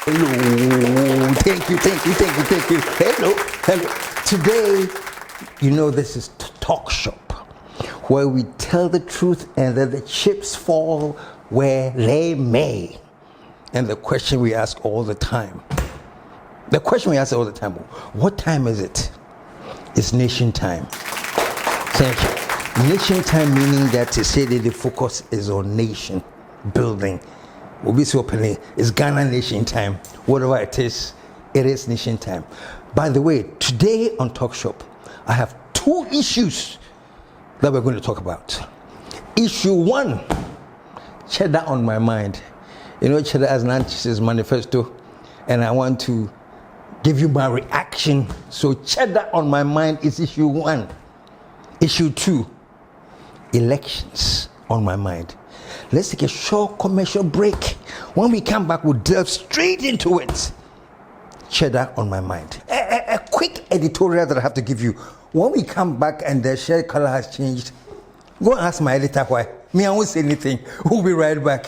Hello. Thank you. Hello. Today, this is Talk Shop, where we tell the truth and that the chips fall where they may. And the question we ask all the time, what time is it? It's nation time. Thank you. Nation time meaning that to say that the focus is on nation building. We'll be so openly, it's Ghana nation time. Whatever it is nation time. By the way, today on Talk Shop, I have two issues that we're going to talk about. Issue one, Cheddar on my mind. Cheddar has an anti manifesto, and I want to give you my reaction. So Cheddar on my mind is issue one. Issue two, elections on my mind. Let's take a short commercial break. When we come back, we'll delve straight into it. Cheddar on my mind. A quick editorial that I have to give you. When we come back and the shade color has changed, go and ask my editor why. I won't say anything. We'll be right back.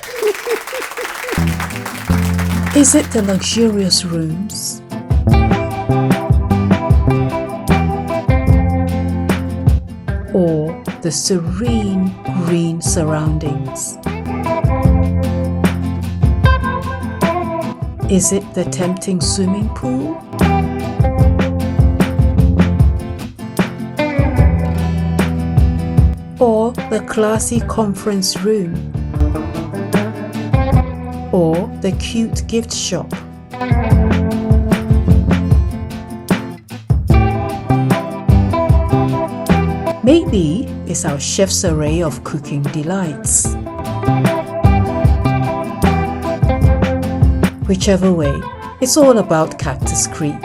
Is it the luxurious rooms? Or the serene green surroundings? Is it the tempting swimming pool? Or the classy conference room? Or the cute gift shop? Maybe it's our chef's array of cooking delights. Whichever way, it's all about Cactus Creek.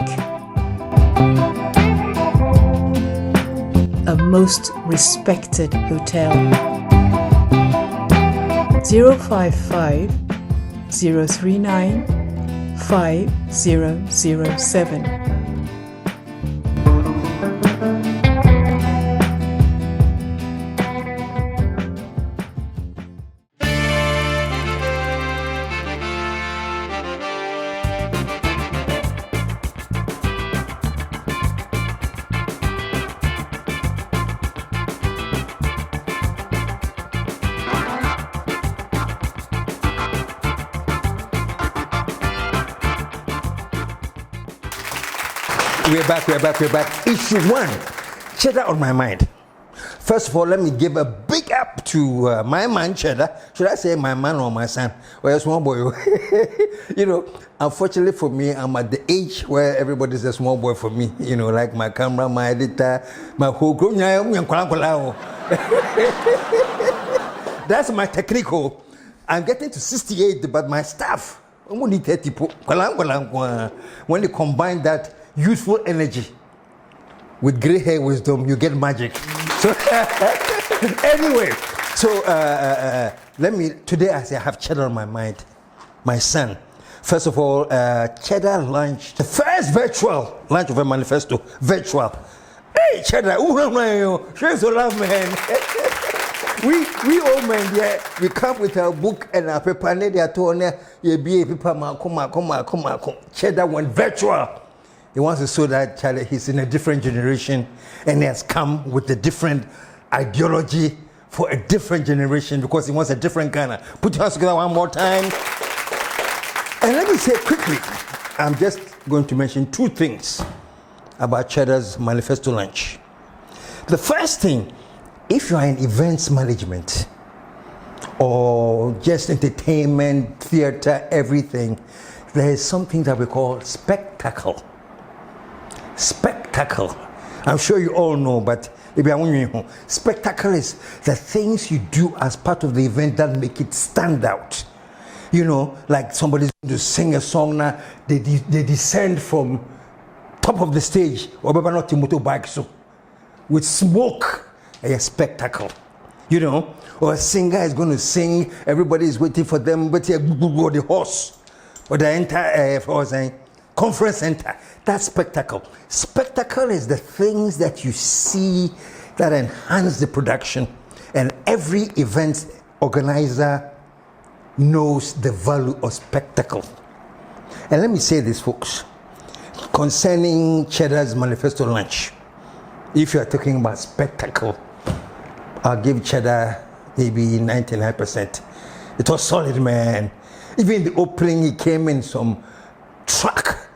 A most respected hotel. 055 039 5007. We're back. Issue one, Cheddar on my mind. First of all, let me give a big up to my man, Cheddar. Should I say my man or my son? Well, small boy. Unfortunately for me, I'm at the age where everybody's a small boy for me. Like my camera, my editor, my whole group. That's my technical. I'm getting to 68, but my staff, only 30 people. When they combine that youthful energy with gray hair wisdom, you get magic. So anyway, today I have Cheddar on my mind, my son. First of all, Cheddar launched the first virtual launch of a manifesto, virtual. Hey, Cheddar, show some love, man. We old men, yeah, we come with our book and our paper, and they are told, Cheddar went virtual. He wants to show that he's in a different generation and he has come with a different ideology for a different generation because he wants a different Ghana. Put your hands together one more time. And let me say quickly, I'm just going to mention two things about Cheddar's manifesto launch. The first thing, if you are in events management or just entertainment, theater, everything, there is something that we call spectacle. Spectacle. I'm sure you all know, but spectacle is the things you do as part of the event that make it stand out. Like somebody's going to sing a song now, they descend from top of the stage, or not motorbike, so with smoke, a spectacle. Or a singer is going to sing, everybody is waiting for them, but the horse or the entire conference center. That's spectacle. Spectacle is the things that you see that enhance the production, and every event organizer knows the value of spectacle. And let me say this, folks, concerning Cheddar's manifesto lunch. If you are talking about spectacle, I'll give Cheddar maybe 99%. It was solid, man. Even the opening, he came in some truck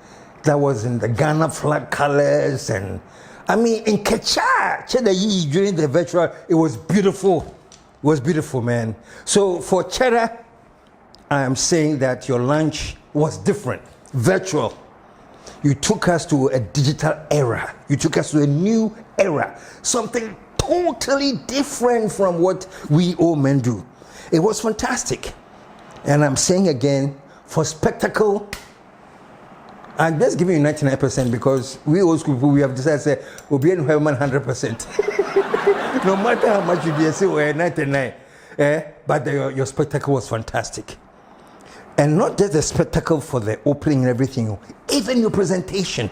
that was in the Ghana flag colors, and I mean, in Cheddar during the virtual, it was beautiful. It was beautiful, man. So for Cheddar, I am saying that your lunch was different, virtual. You took us to a digital era. You took us to a new era, something totally different from what we old men do. It was fantastic. And I'm saying again, for spectacle, I'm just giving you 99% because we old school people, we have decided to say, we'll be in heaven 100%. No matter how much you do, say we're 99. But your spectacle was fantastic. And not just the spectacle for the opening and everything, even your presentation.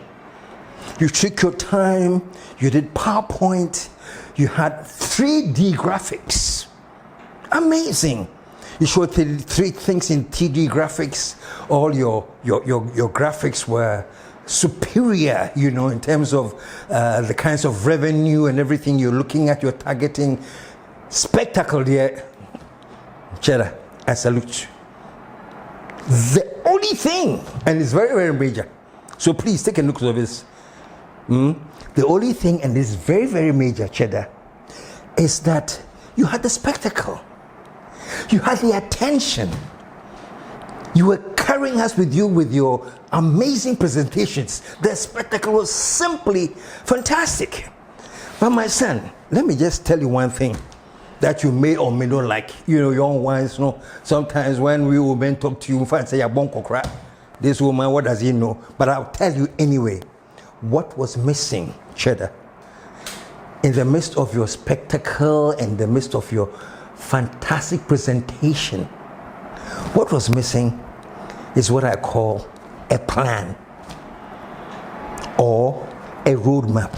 You took your time, you did PowerPoint, you had 3D graphics. Amazing. You showed three things in 3D graphics. All your graphics were superior, you know, in terms of the kinds of revenue and everything you're looking at, you're targeting. Spectacle there. Cheddar, I salute you. The only thing, and it's very, very major, so please take a look at this. The only thing, and this is very, very major, Cheddar, is that you had the spectacle. You had the attention. You were carrying us with you with your amazing presentations. The spectacle was simply fantastic. But my son, let me just tell you one thing that you may or may not like. You know, your own ones, you know, sometimes when we women talk to you, and say, crap. This woman, what does he know? But I'll tell you anyway, what was missing, Cheddar, in the midst of your spectacle, in the midst of your fantastic presentation, what was missing is what I call a plan or a roadmap.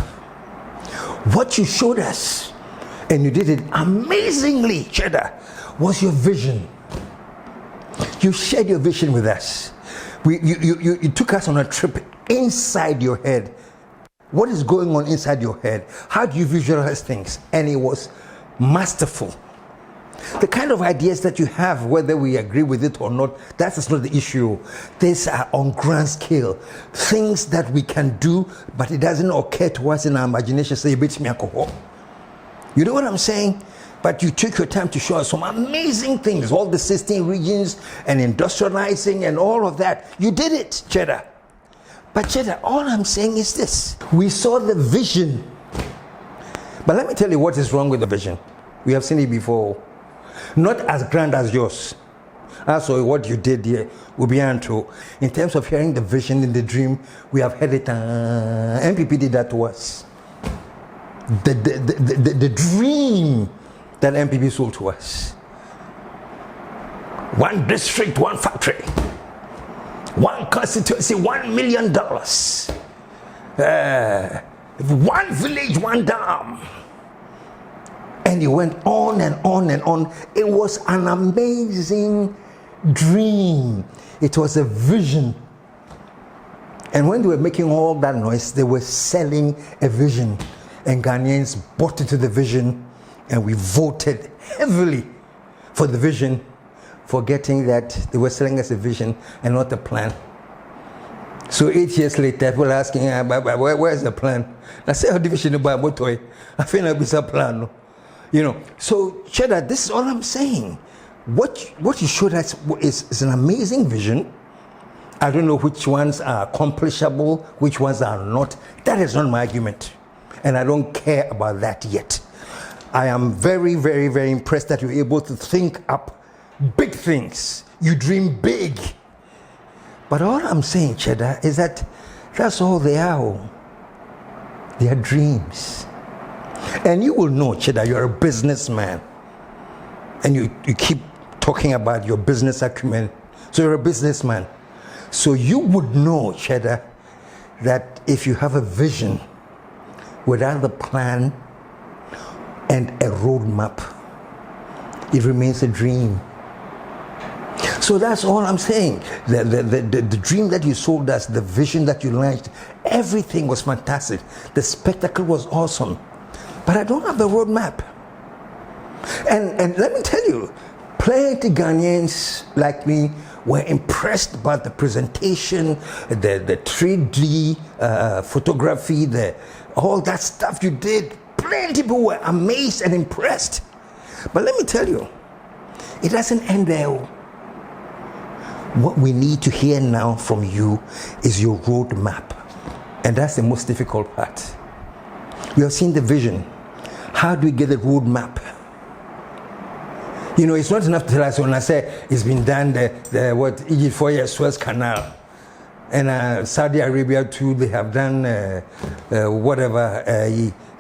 What you showed us, and you did it amazingly, Cheddar, was your vision. You shared your vision with us. You took us on a trip inside your head. What is going on inside your head? How do you visualize things? And it was masterful. The kind of ideas that you have, whether we agree with it or not, that is not the issue. These are on grand scale. Things that we can do, but it doesn't occur to us in our imagination. Say, beats me alcohol. You know what I'm saying? But you took your time to show us some amazing things, all the 16 regions and industrializing and all of that. You did it, Cheddar. But Cheddar, all I'm saying is this. We saw the vision. But let me tell you what is wrong with the vision. We have seen it before. Not as grand as yours. Also, what you did here will be untrue. In terms of hearing the vision in the dream, we have heard it. MPP did that to us. The dream that MPP sold to us. One district, one factory. One constituency, $1 million. One village, one dam. And it went on and on and on. It was an amazing dream. It was a vision. And when they were making all that noise, they were selling a vision. And Ghanaians bought into the vision, and we voted heavily for the vision, forgetting that they were selling us a vision and not a plan. So 8 years later, people are asking, where's the plan? I say, how division about Motoy? I feel like it's a plan. You know, so Cheddar, this is all I'm saying. What you showed us is an amazing vision. I don't know which ones are accomplishable, which ones are not. That is not my argument. And I don't care about that yet. I am very, very, very impressed that you're able to think up big things. You dream big. But all I'm saying, Cheddar, is that that's all they are. They are dreams. And you will know, Cheddar, you're a businessman. And you keep talking about your business acumen. So you're a businessman. So you would know, Cheddar, that if you have a vision without the plan and a roadmap, it remains a dream. So that's all I'm saying. The dream that you sold us, the vision that you launched, everything was fantastic. The spectacle was awesome. But I don't have the roadmap. And let me tell you, plenty Ghanaians like me were impressed by the presentation, the 3D photography, all that stuff you did. Plenty people were amazed and impressed. But let me tell you, it doesn't end there. What we need to hear now from you is your roadmap. And that's the most difficult part. You have seen the vision. How do we get the roadmap? You know, it's not enough to tell us when I say it's been done, Egypt 4 years Suez Canal. And Saudi Arabia too, they have done whatever,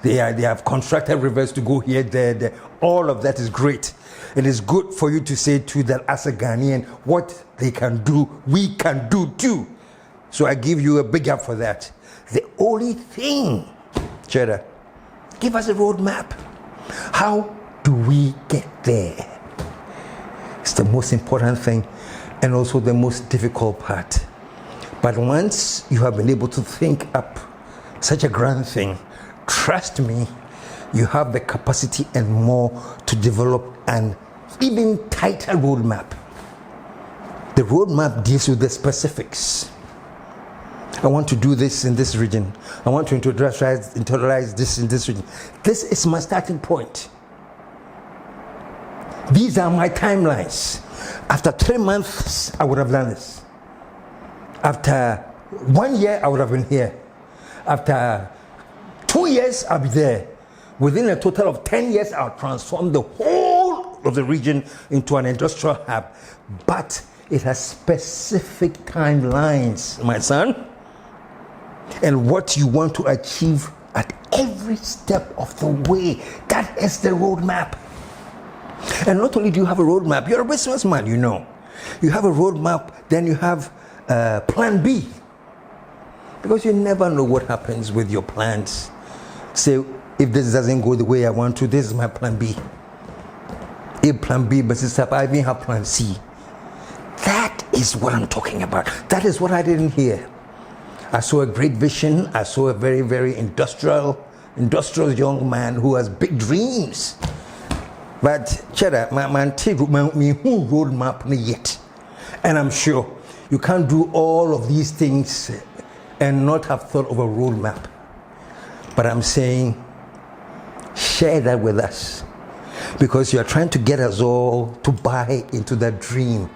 they have constructed rivers to go here, there. All of that is great. It is good for you to say too that as a Ghanaian, what they can do, we can do too. So I give you a big up for that. The only thing, Cheddar, give us a roadmap. How do we get there? It's the most important thing and also the most difficult part. But once you have been able to think up such a grand thing, trust me, you have the capacity and more to develop an even tighter roadmap. The roadmap deals with the specifics. I want to do this in this region. I want to introduce this in this region. This is my starting point. These are my timelines. After 3 months, I would have done this. After 1 year, I would have been here. After 2 years, I'll be there. Within a total of 10 years, I'll transform the whole of the region into an industrial hub. But it has specific timelines, my son. And what you want to achieve at every step of the way. That is the roadmap. And not only do you have a roadmap, you're a businessman, you know. You have a roadmap, then you have plan B. Because you never know what happens with your plans. Say, if this doesn't go the way I want to, this is my plan B. If plan B messes up, I even have plan C. That is what I'm talking about. That is what I didn't hear. I saw a great vision. I saw a very, very industrial young man who has big dreams. But Cheddar, my roadmap yet. And I'm sure you can't do all of these things and not have thought of a roadmap. But I'm saying, share that with us. Because you're trying to get us all to buy into that dream.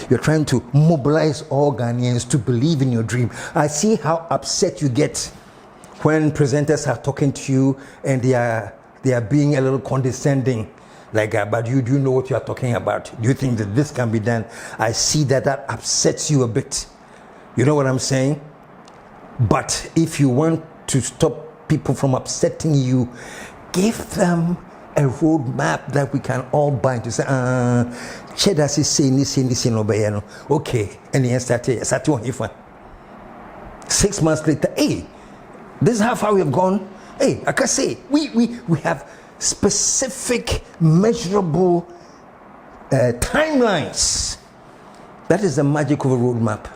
You're trying to mobilize all Ghanaians to believe in your dream. I see how upset you get when presenters are talking to you and they are being a little condescending. Like, but do you know what you are talking about? Do you think that this can be done? I see that upsets you a bit. You know what I'm saying? But if you want to stop people from upsetting you, give them a roadmap that we can all buy to say, Cheddar is saying this, okay, and then start 6 months later, hey, this is how far we have gone. Hey, I can say, we have specific, measurable timelines. That is the magic of a roadmap.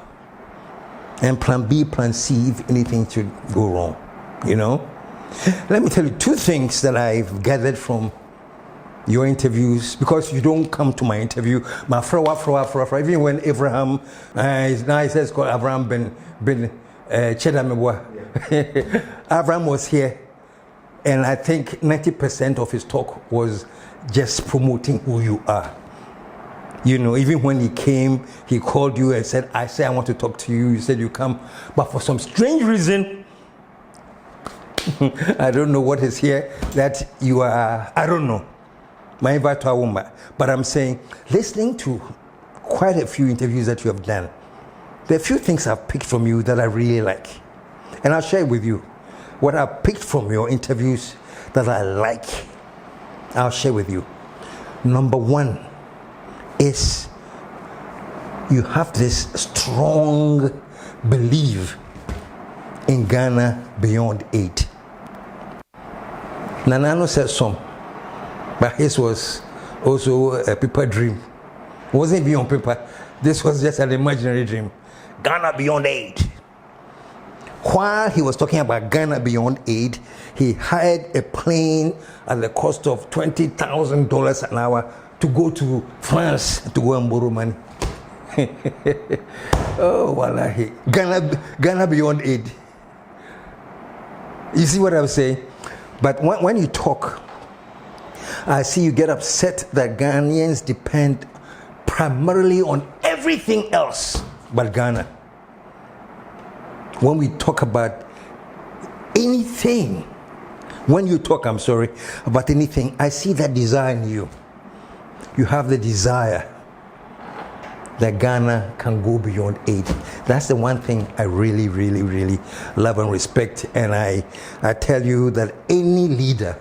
And plan B, plan C, if anything should go wrong, you know. Let me tell you 2 things that I've gathered from your interviews, because you don't come to my interview. My even when Abraham, now he says called Abraham Ben Cheddar Mebwa. Abraham was here, and I think 90% of his talk was just promoting who you are. You know, even when he came, he called you and said, I want to talk to you. You said you come, but for some strange reason, I don't know what is here that you are, I don't know. But I'm saying, listening to quite a few interviews that you have done, there are a few things I've picked from you that I really like. And I'll share with you what I've picked from your interviews that I like. I'll share with you. Number 1 is you have this strong belief in Ghana beyond aid. Nanano said some, but his was also a paper dream. It wasn't even on paper. This was just an imaginary dream. Ghana Beyond Aid. While he was talking about Ghana Beyond Aid, he hired a plane at the cost of $20,000 an hour to go to France to go and borrow money. Oh, wallahi. Ghana Beyond Aid. You see what I'm saying? But when you talk, I see you get upset that Ghanaians depend primarily on everything else but Ghana. When we talk about anything, about anything, I see that desire in you. You have the desire that Ghana can go beyond aid. That's the one thing I really, really, really love and respect. And I tell you that any leader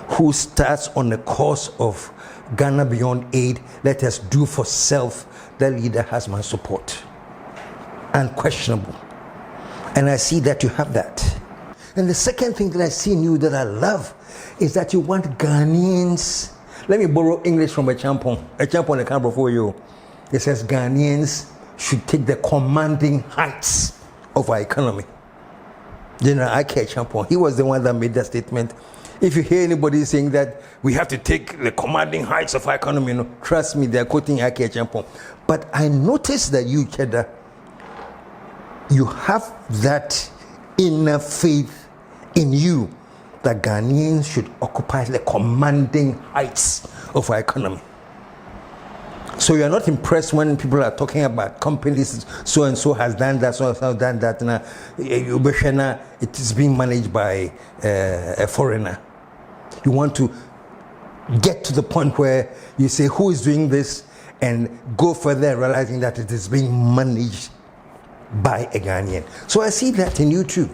who starts on the course of Ghana Beyond Aid, let us do for self, that leader has my support. Unquestionable. And I see that you have that. And the second thing that I see in you that I love is that you want Ghanaians. Let me borrow English from a champon that can before you. It says Ghanaians should take the commanding heights of our economy. General Ike Champon, he was the one that made that statement. If you hear anybody saying that we have to take the commanding heights of our economy, no, trust me, they're quoting Ike Champon. But I noticed that you, Cheddar, you have that inner faith in you that Ghanaians should occupy the commanding heights of our economy. So you're not impressed when people are talking about companies, so and so has done that, so and so has done that. Now, it is being managed by a foreigner. You want to get to the point where you say, who is doing this? And go further realizing that it is being managed by a Ghanaian. So I see that in you too,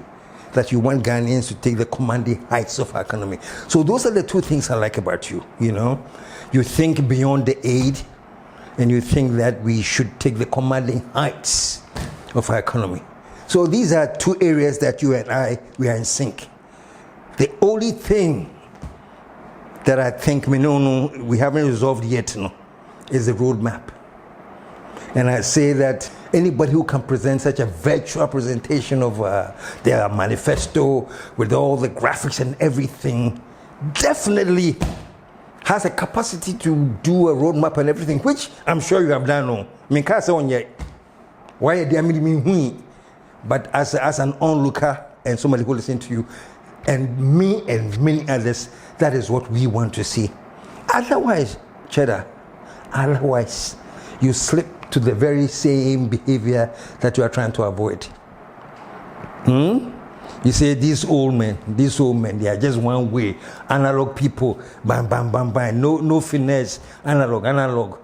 that you want Ghanaians to take the commanding heights of our economy. So those are the two things I like about you, you know. You think beyond the aid, and you think that we should take the commanding heights of our economy. So these are two areas that you and I, we are in sync. The only thing that I think we haven't resolved yet is the roadmap. And I say that anybody who can present such a virtual presentation of their manifesto with all the graphics and everything definitely has a capacity to do a roadmap and everything, which I'm sure you have done. I mean, can't say on yet. Why do you But as an onlooker and somebody who listens to you, and me and many others, that is what we want to see. Otherwise, Cheddar, you slip to the very same behavior that you are trying to avoid. You say these old men, they are just one way, analog people, bam, bam, bam, bam, no finesse, analog.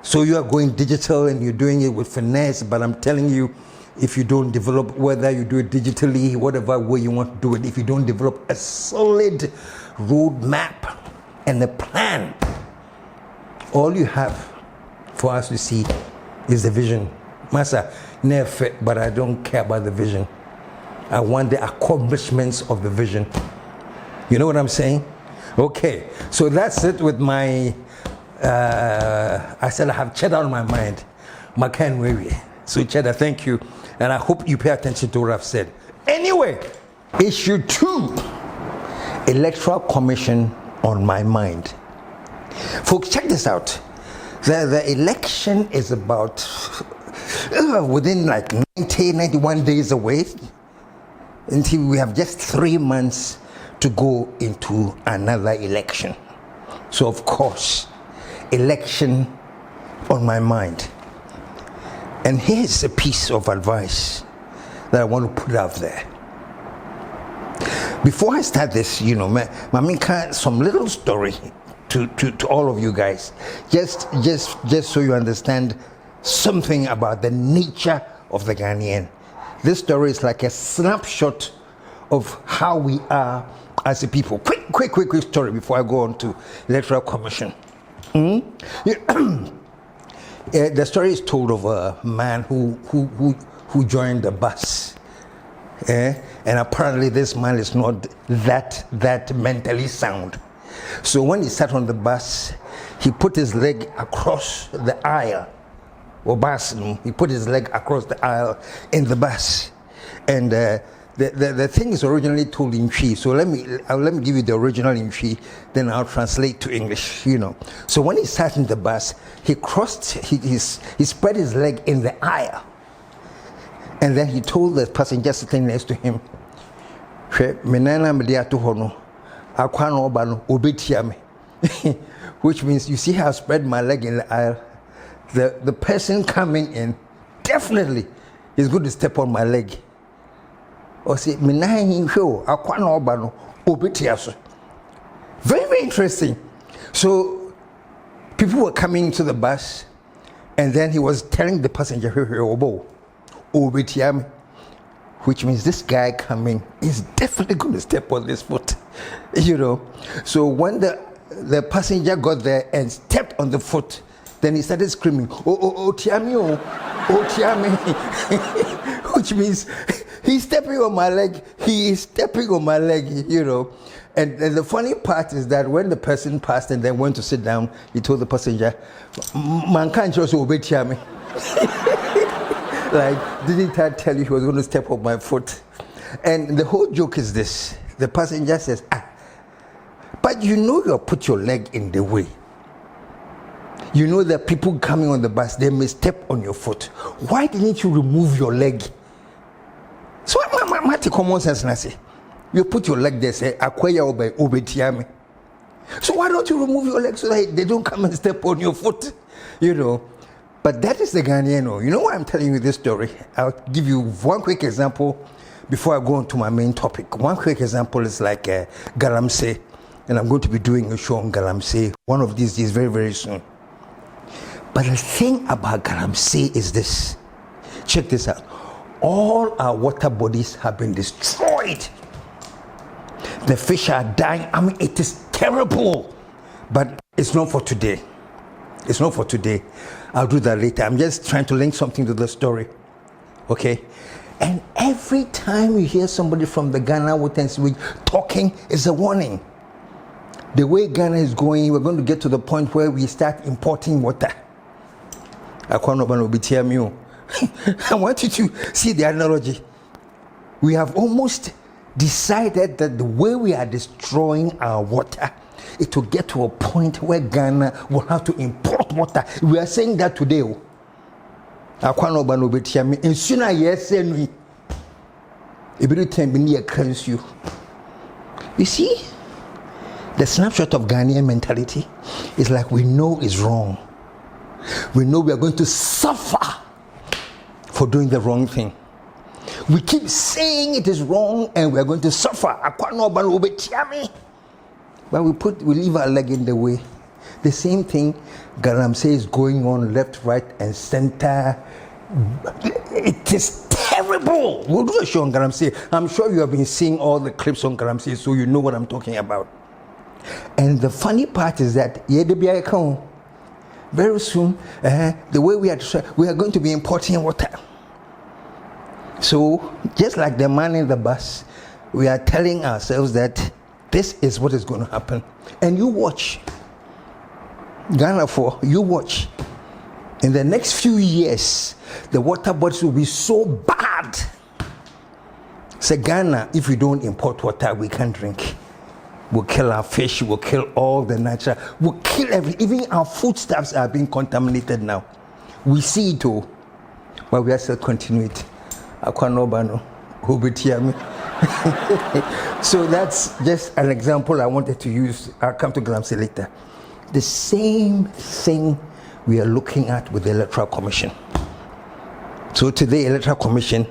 So you are going digital and you're doing it with finesse, but I'm telling you, if you don't develop, whether you do it digitally, whatever way you want to do it, if you don't develop a solid roadmap and a plan, all you have for us to see is the vision. Mensah, never, but I don't care about the vision. I want the accomplishments of the vision. You know what I'm saying? Okay, so that's it with my, I said I have Cheddar on my mind. Makan Wewe. So Cheddar, thank you. And I hope you pay attention to what I've said. Anyway, issue 2, Electoral Commission on my mind. Folks, check this out. The election is about within like 91 days away. Until we have just 3 months to go into another election. So of course, election on my mind. And here's a piece of advice that I want to put out there. Before I start this, Maminka, some little story to all of you guys, just so you understand something about the nature of the Ghanaian. This story is like a snapshot of how we are as a people. Quick story before I go on to Electoral Commission. The story is told of a man who joined the bus. And apparently this man is not that mentally sound. So when he sat on the bus, he put his leg across the aisle or bus. He put his leg across the aisle in the bus. And the thing is originally told in Twi. So let me give you the original in Twi, then I'll translate to English, So when he sat in the bus, he spread his leg in the aisle. And then he told the passenger sitting next to him, which means, you see how I spread my leg in the aisle? The person coming in definitely is going to step on my leg. Or say, very, very interesting. So people were coming to the bus, and then he was telling the passenger, which means this guy coming is definitely going to step on this foot, So when the passenger got there and stepped on the foot, then he started screaming, tiami, tiami, which means he's stepping on my leg. He is stepping on my leg, And the funny part is that when the person passed and then went to sit down, he told the passenger, "Man can't just obey tiami." Like, didn't I tell you he was going to step on my foot? And the whole joke is this: the passenger says, but you put your leg in the way. You know that people coming on the bus, they may step on your foot. Why didn't you remove your leg? So my common sense, I say, you put your leg there, say, obetiame. So why don't you remove your leg so that they don't come and step on your foot? But that is the Ghanaian. You know why I'm telling you this story? I'll give you one quick example before I go on to my main topic. One quick example is like galamsey. And I'm going to be doing a show on galamsey one of these days, very, very soon. But the thing about galamsey is this. Check this out. All our water bodies have been destroyed. The fish are dying. I mean, it is terrible. But it's not for today. It's not for today. I'll do that later. I'm just trying to link something to the story. Okay? And every time you hear somebody from the Ghana Water and Sewage talking, it's a warning. The way Ghana is going, we're going to get to the point where we start importing water. I want you to see the analogy. We have almost decided that the way we are destroying our water, it will get to a point where Ghana will have to import water. We are saying that today. And sooner, yes, you see, the snapshot of Ghanaian mentality is like we know it's wrong. We know we are going to suffer for doing the wrong thing. We keep saying it is wrong and we are going to suffer. But we leave our leg in the way. The same thing galamsey is going on left, right, and center. It is terrible. We'll do a show on galamsey. I'm sure you have been seeing all the clips on galamsey, so you know what I'm talking about. And the funny part is that very soon, the way we are going to be importing water. So, just like the man in the bus, we are telling ourselves that this is what is going to happen. And you watch. Ghana, you watch. In the next few years, the water bodies will be so bad. Say, Ghana, if we don't import water, we can't drink. We'll kill our fish, we'll kill all the natural, we'll kill everything. Even our foodstuffs are being contaminated now. We see it all, but we are still continuing it. So that's just an example I wanted to use. I'll come to galamsey later. The same thing we are looking at with the Electoral Commission. So today, Electoral Commission,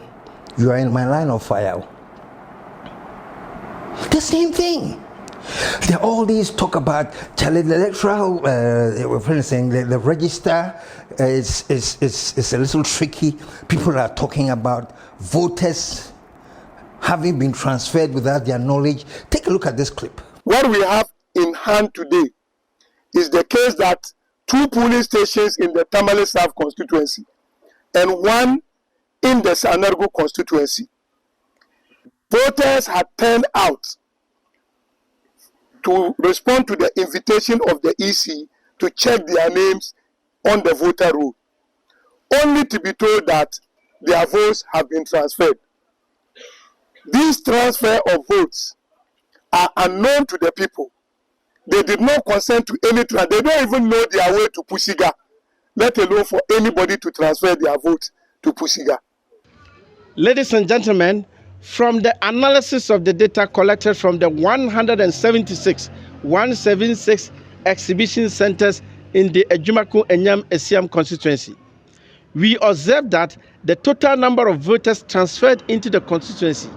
you are in my line of fire. The same thing. There are all these talk about the electoral, the register is a little tricky. People are talking about voters having been transferred without their knowledge. Take a look at this clip. What we have in hand today is the case that 2 polling stations in the Tamale South constituency and 1 in the Sanargo constituency, voters had turned out to respond to the invitation of the EC to check their names on the voter roll. only to be told that their votes have been transferred. These transfer of votes are unknown to the people. They did not consent to any transfer. They don't even know their way to Pusiga, let alone for anybody to transfer their vote to Pusiga. Ladies and gentlemen, from the analysis of the data collected from the 176 exhibition centers in the Ejumaku Enyam Esiam constituency, we observe that the total number of voters transferred into the constituency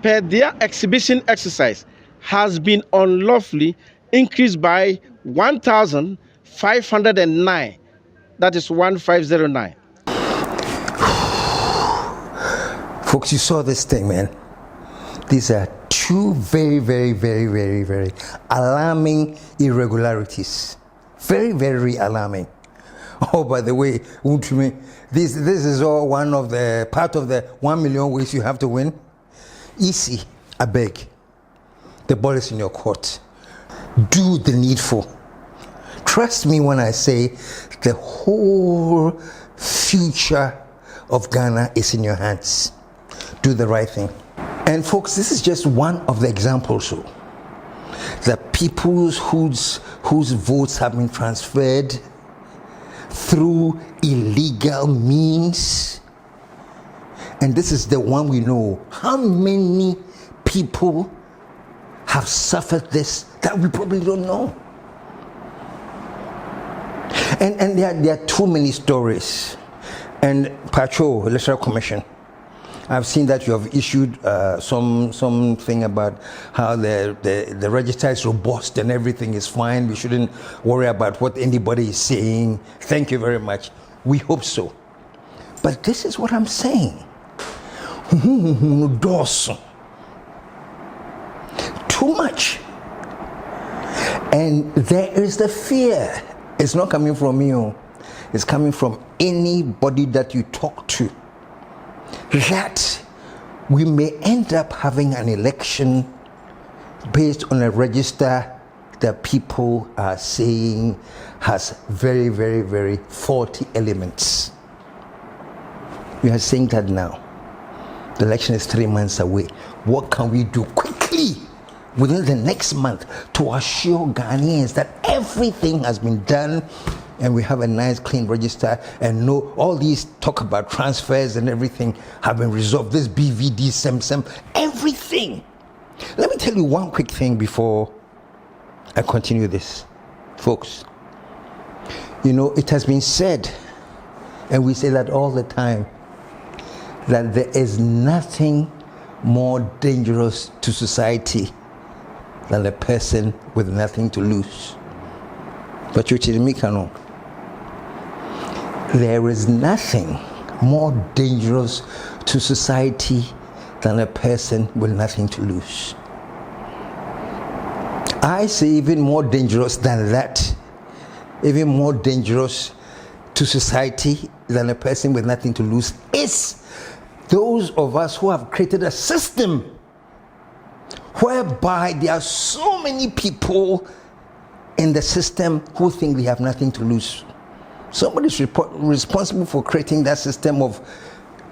per their exhibition exercise has been unlawfully increased by 1,509. That is 1509. Folks, you saw this thing, man. These are two very, very, very, very, very alarming irregularities. Very, very alarming. Oh, by the way, this is all part of the 1 million ways you have to win. Easy, I beg. The ball is in your court. Do the needful. Trust me when I say the whole future of Ghana is in your hands. Do the right thing. And folks, this is just one of the examples. So, the people whose votes have been transferred through illegal means. And this is the one we know. How many people have suffered this that we probably don't know? And there are too many stories. And Pacho, Electoral Commission, I've seen that you have issued something about how the register is robust and everything is fine. We shouldn't worry about what anybody is saying. Thank you very much. We hope so. But this is what I'm saying. Too much. And there is the fear. It's not coming from you. It's coming from anybody that you talk to, that we may end up having an election based on a register that people are saying has very, very, very faulty elements. We are saying that now. The election is 3 months away. What can we do quickly within the next month to assure Ghanaians that everything has been done and we have a nice clean register, and no, all these talk about transfers and everything have been resolved. This BVD, SEM, everything. Let me tell you one quick thing before I continue this, folks. You know, it has been said, and we say that all the time, that there is nothing more dangerous to society than a person with nothing to lose. But you know, there is nothing more dangerous to society than a person with nothing to lose. I say even more dangerous than that, even more dangerous to society than a person with nothing to lose is those of us who have created a system whereby there are so many people in the system who think they have nothing to lose. Somebody's responsible for creating that system of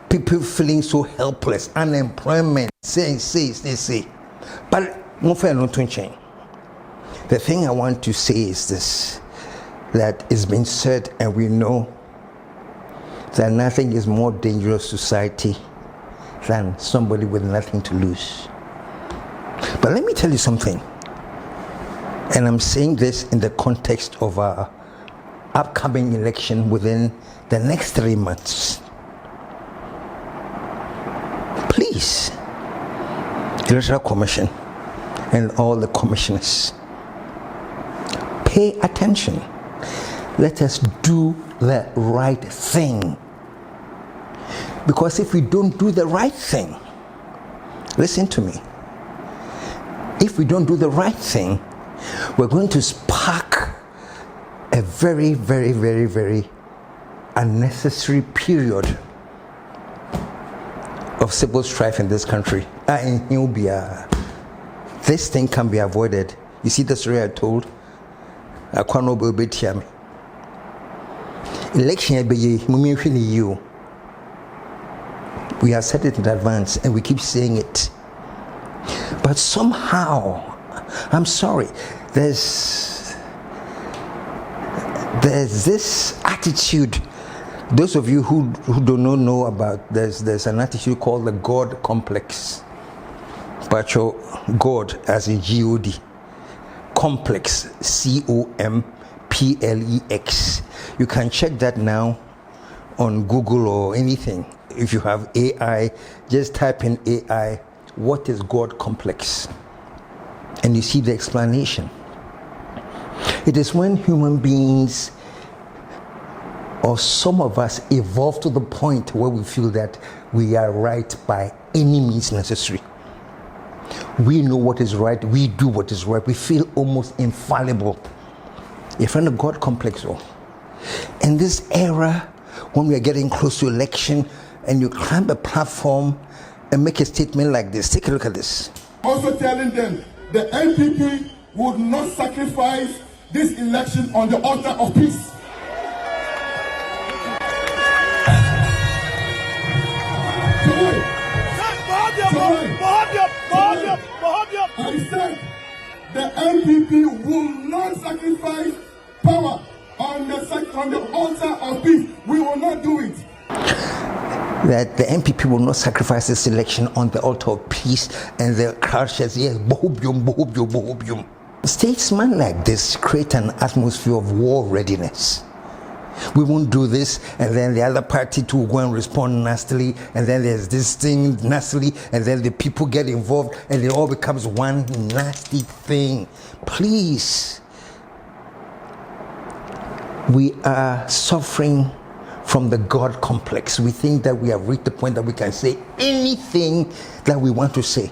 people feeling so helpless, unemployment, say. But the thing I want to say is this, that it's been said and we know that nothing is more dangerous to society than somebody with nothing to lose. But let me tell you something, and I'm saying this in the context of our upcoming election within the next 3 months. Please, Electoral Commission and all the commissioners, pay attention. Let us do the right thing. Because if we don't do the right thing, listen to me, if we don't do the right thing, we're going to spark a very, very, very, very unnecessary period of civil strife in this country. This thing can be avoided. You see the story I told? Election be you. We have said it in advance and we keep saying it. But somehow, I'm sorry, there's this attitude. Those of you who do not know about, there's an attitude called the God complex. But your God as in God, complex, COMPLEX. You can check that now on Google or anything. If you have AI, just type in AI, what is God complex? And you see the explanation. It is when human beings, or some of us, evolve to the point where we feel that we are right by any means necessary. We know what is right, we do what is right, we feel almost infallible. A friend of God complex. In this era, when we are getting close to election, and you climb a platform and make a statement like this, take a look at this. Also telling them the NPP would not sacrifice this election on the altar of peace. I said the NPP will not sacrifice power on the altar of peace. We will not do it. That the MPP will not sacrifice this election on the altar of peace, and the crowd says, yes, bohobium, bohobium, bohobium. Statesmen like this create an atmosphere of war readiness. We won't do this, and then the other party too will go and respond nastily, and then there's this thing nastily, and then the people get involved, and it all becomes one nasty thing. Please, we are suffering from the God complex. We think that we have reached the point that we can say anything that we want to say.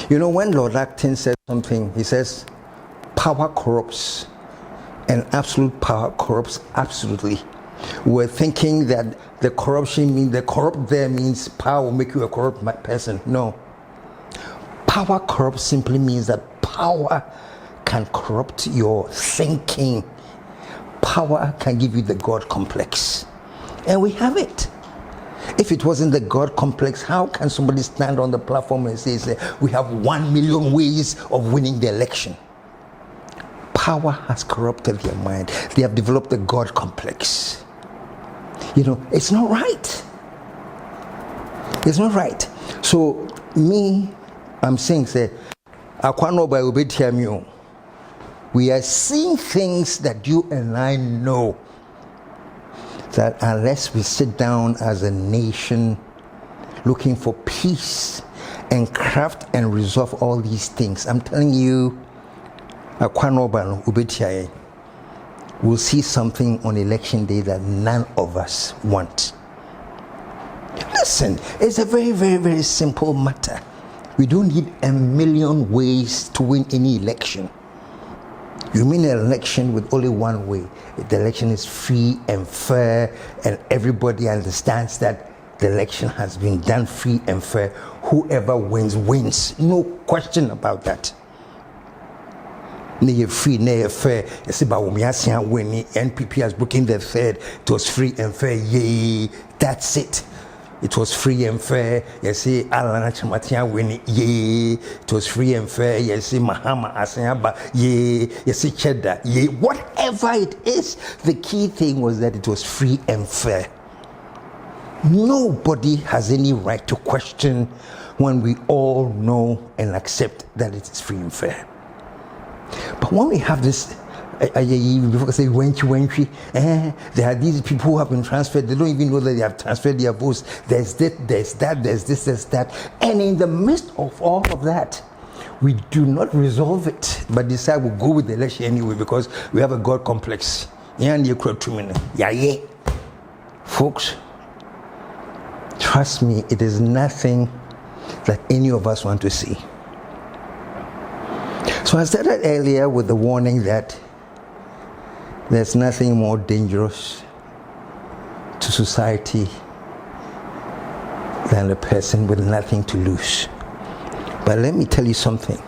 You know, when Lord Acton says something, he says, power corrupts, and absolute power corrupts absolutely. We're thinking that the corruption means, the corrupt there means power will make you a corrupt person. No. Power corrupts simply means that power can corrupt your thinking. Power can give you the God complex. And we have it. If it wasn't the God complex, how can somebody stand on the platform and say, we have 1 million ways of winning the election? Power has corrupted their mind. They have developed a God complex. You know, it's not right. It's not right. So me, I'm saying, we are seeing things that you and I know, that unless we sit down as a nation looking for peace and craft and resolve all these things, I'm telling you, we'll see something on election day that none of us want. Listen, it's a very, very, very simple matter. We don't need a million ways to win any election. You mean an election with only one way. The election is free and fair, and everybody understands that the election has been done free and fair. Whoever wins, wins. No question about that. Nay free, nay fair. It's about winning. NPP has broken the third. It was free and fair. Yay. That's it. It was free and fair. You see, Alana Chamatia winning. Yay. It was free and fair. You see, Mahama Asanyaba. Yay. You see, Cheddar. Yay. Whatever it is, the key thing was that it was free and fair. Nobody has any right to question when we all know and accept that it is free and fair. But when we have this, before say there are these people who have been transferred. They don't even know that they have transferred their votes. There's that, there's that, there's this, there's that. And in the midst of all of that, we do not resolve it, but decide we'll go with the election anyway because we have a God complex. Folks, trust me, it is nothing that any of us want to see. So I started earlier with the warning that there's nothing more dangerous to society than a person with nothing to lose. But let me tell you something.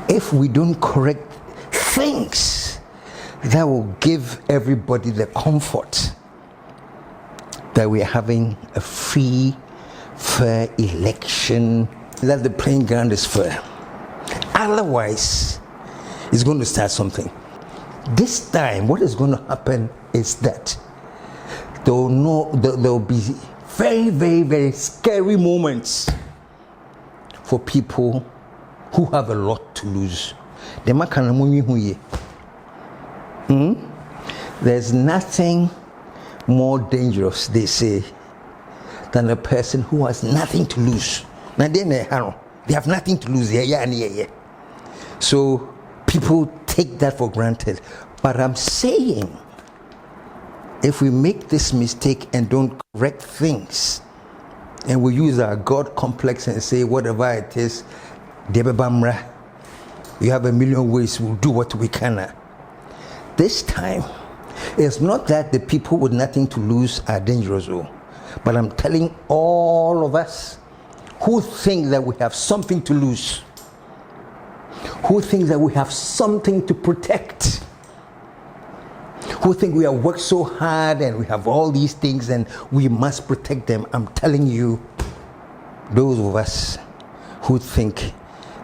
If we don't correct things that will give everybody the comfort that we are having a free, fair election, that the playing ground is fair. Otherwise, it's going to start something. This time, what is going to happen is that there will be very, very, very scary moments for people who have a lot to lose. There's nothing more dangerous, they say, than a person who has nothing to lose. Now they have nothing to lose. So people take that for granted. But I'm saying, if we make this mistake and don't correct things, and we use our God complex and say whatever it is, Debebamra, you have a million ways, we'll do what we can. This time, it's not that the people with nothing to lose are dangerous, but I'm telling all of us who think that we have something to lose, who think that we have something to protect, who think we have worked so hard and we have all these things and we must protect them. I'm telling you, those of us who think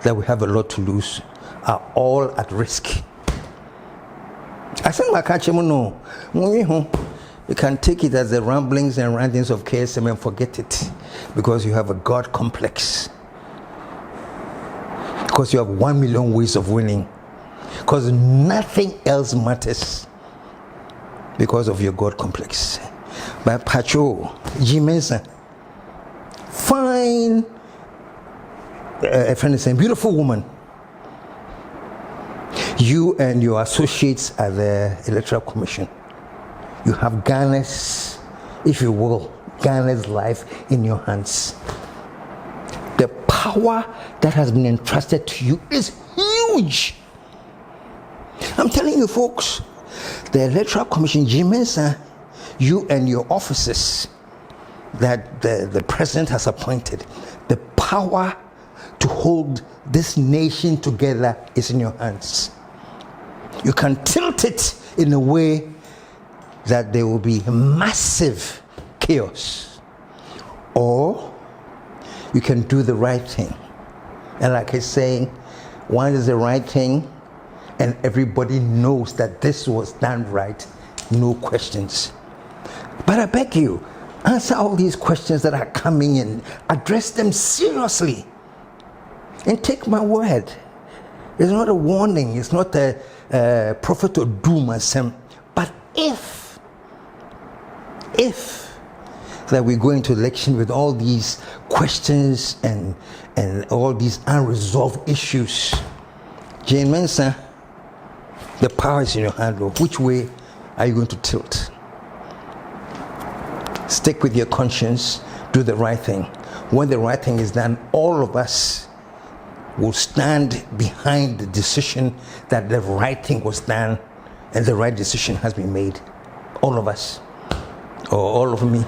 that we have a lot to lose are all at risk. I think my catch no. You can take it as the ramblings and rantings of KSM and forget it, because you have a God complex, because you have 1 million ways of winning, because nothing else matters because of your God complex. But Pacho, Mensah, fine, a friend is saying, beautiful woman. You and your associates at the Electoral Commission, you have Ghana's, if you will, Ghana's life in your hands. The power that has been entrusted to you is huge. I'm telling you, folks, the Electoral Commission, Mensah, you and your officers that the president has appointed, the power to hold this nation together is in your hands. You can tilt it in a way that there will be massive chaos, or you can do the right thing. And like I say, one is the right thing, and everybody knows that this was done right, no questions. But I beg you, answer all these questions that are coming in, address them seriously, and take my word. It's not a warning, it's not a prophet or doom, but if that we go into election with all these questions and all these unresolved issues, Jane Mensah, the power is in your hand, Lord. Which way are you going to tilt? Stick with your conscience, do the right thing. When the right thing is done, all of us will stand behind the decision that the right thing was done and the right decision has been made. All of us. Or all of me.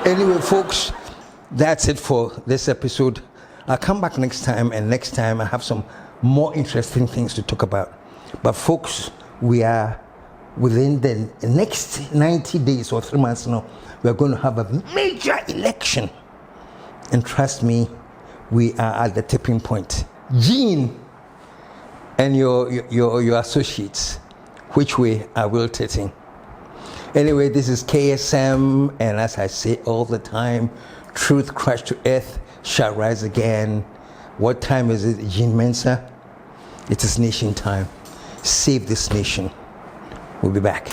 Anyway, folks, that's it for this episode. I'll come back next time, and next time I have some more interesting things to talk about. But folks, we are within the next 90 days or 3 months now, we're going to have a major election. And trust me, we are at the tipping point. Jean and your associates, which way are we tilting? Anyway, this is KSM, and as I say all the time, truth crushed to earth shall rise again. What time is it, Jean Mensah? It is nation time. Save this nation. We'll be back.